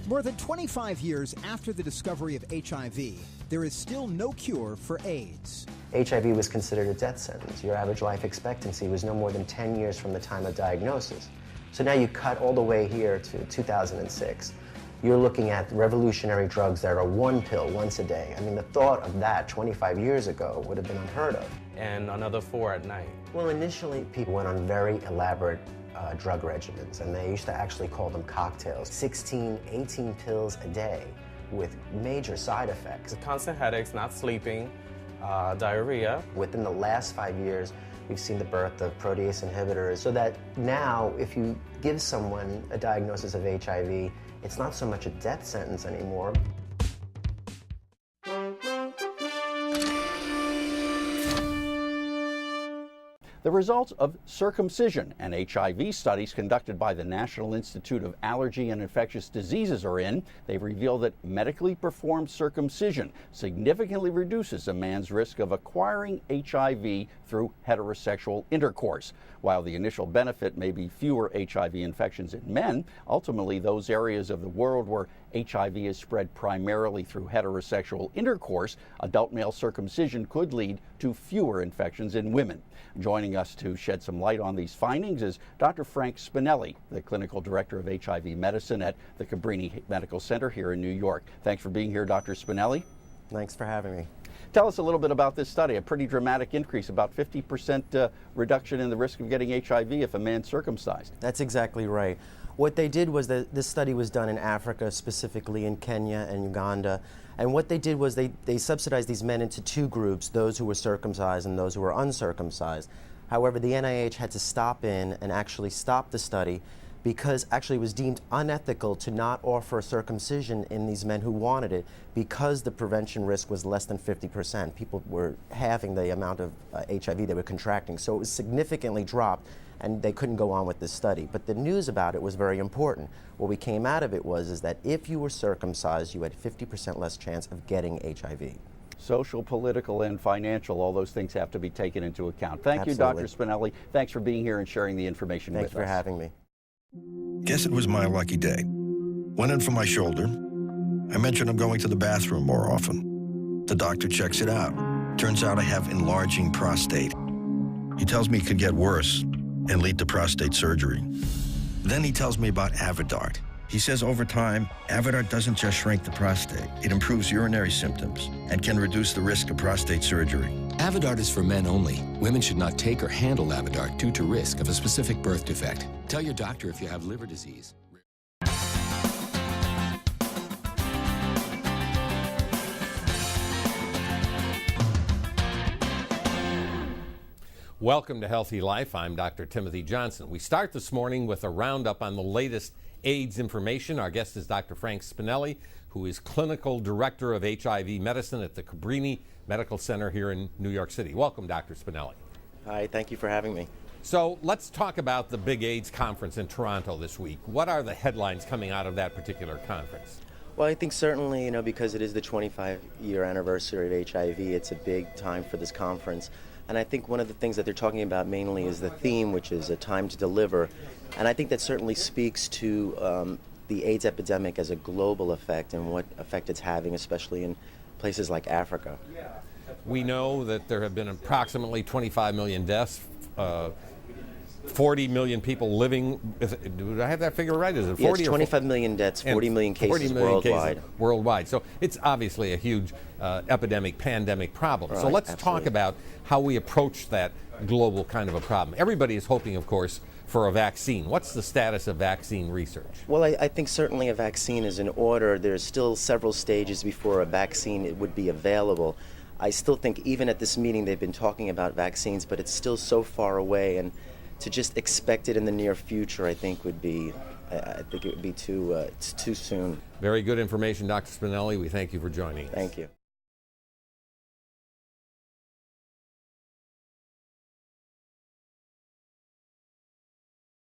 More than 25 years after the discovery of HIV, there is still no cure for AIDS. HIV was considered a death sentence. Your average life expectancy was no more than 10 years from the time of diagnosis. So now you cut all the way here to 2006. You're looking at revolutionary drugs that are one pill once a day. I mean, the thought of that 25 years ago would have been unheard of. And another 4 at night. Well, initially, people went on very elaborate drug regimens, and they used to actually call them cocktails. 16, 18 pills a day with major side effects. Constant headaches, not sleeping, diarrhea. Within the last 5 years, we've seen the birth of protease inhibitors, so that now if you give someone a diagnosis of HIV, it's not so much a death sentence anymore. The results of circumcision and HIV studies conducted by the National Institute of Allergy and Infectious Diseases are in. They've revealed that medically performed circumcision significantly reduces a man's risk of acquiring HIV through heterosexual intercourse. While the initial benefit may be fewer HIV infections in men, ultimately those areas of the world where HIV is spread primarily through heterosexual intercourse, adult male circumcision could lead to fewer infections in women. Joining us to shed some light on these findings is Dr. Frank Spinelli, the clinical director of HIV medicine at the Cabrini Medical Center here in New York. Thanks for being here, Dr. Spinelli. Thanks for having me. Tell us a little bit about this study, a pretty dramatic increase, about 50% reduction in the risk of getting HIV if a man's circumcised. That's exactly right. What they did was that this study was done in Africa, specifically in Kenya and Uganda. And what they did was they subsidized these men into two groups, those who were circumcised and those who were uncircumcised. However, the NIH had to stop in and actually stop the study because actually it was deemed unethical to not offer circumcision in these men who wanted it because the prevention risk was less than 50%. People were halving the amount of HIV they were contracting. So it was significantly dropped, and they couldn't go on with this study. But the news about it was very important. What we came out of it was that if you were circumcised, you had 50% less chance of getting HIV. Social, political, and financial, all those things have to be taken into account. Thank Absolutely. you, Dr. Spinelli. Thanks for being here and sharing the information with us. Thanks for having me. Guess it was my lucky day. Went in for my shoulder. I mentioned I'm going to the bathroom more often. The doctor checks it out. Turns out I have enlarging prostate. He tells me it could get worse and lead to prostate surgery. Then he tells me about Avodart. He says over time, Avodart doesn't just shrink the prostate, it improves urinary symptoms and can reduce the risk of prostate surgery. Avodart is for men only. Women should not take or handle Avodart due to risk of a specific birth defect. Tell your doctor if you have liver disease. Welcome to Healthy Life. I'm Dr. Timothy Johnson. We start this morning with a roundup on the latest AIDS information. Our guest is Dr. Frank Spinelli, who is Clinical Director of HIV Medicine at the Cabrini Medical Center here in New York City. Welcome, Dr. Spinelli. Hi, thank you for having me. So let's talk about the big AIDS conference in Toronto this week. What are the headlines coming out of that particular conference? Well, I think certainly, because it is the 25-year anniversary of HIV, it's a big time for this conference. And I think one of the things that they're talking about mainly is the theme, which is a time to deliver. And I think that certainly speaks to the AIDS epidemic as a global effect and what effect it's having, especially in places like Africa. We know that there have been approximately 25 million deaths, 40 million people living. Do I have that figure right? Is it 40? Yes, 25 million deaths, 40 million cases 40 million worldwide. Cases worldwide. So it's obviously a huge epidemic, pandemic problem. Right, so let's absolutely. talk about how we approach that global kind of a problem. Everybody is hoping, of course, for a vaccine. What's the status of vaccine research? Well, I think certainly a vaccine is in order. There's still several stages before a vaccine would be available. I still think even at this meeting they've been talking about vaccines, but it's still so far away, and to just expect it in the near future, I think would be, it's too soon. Very good information, Dr. Spinelli. We thank you for joining us. Thank you.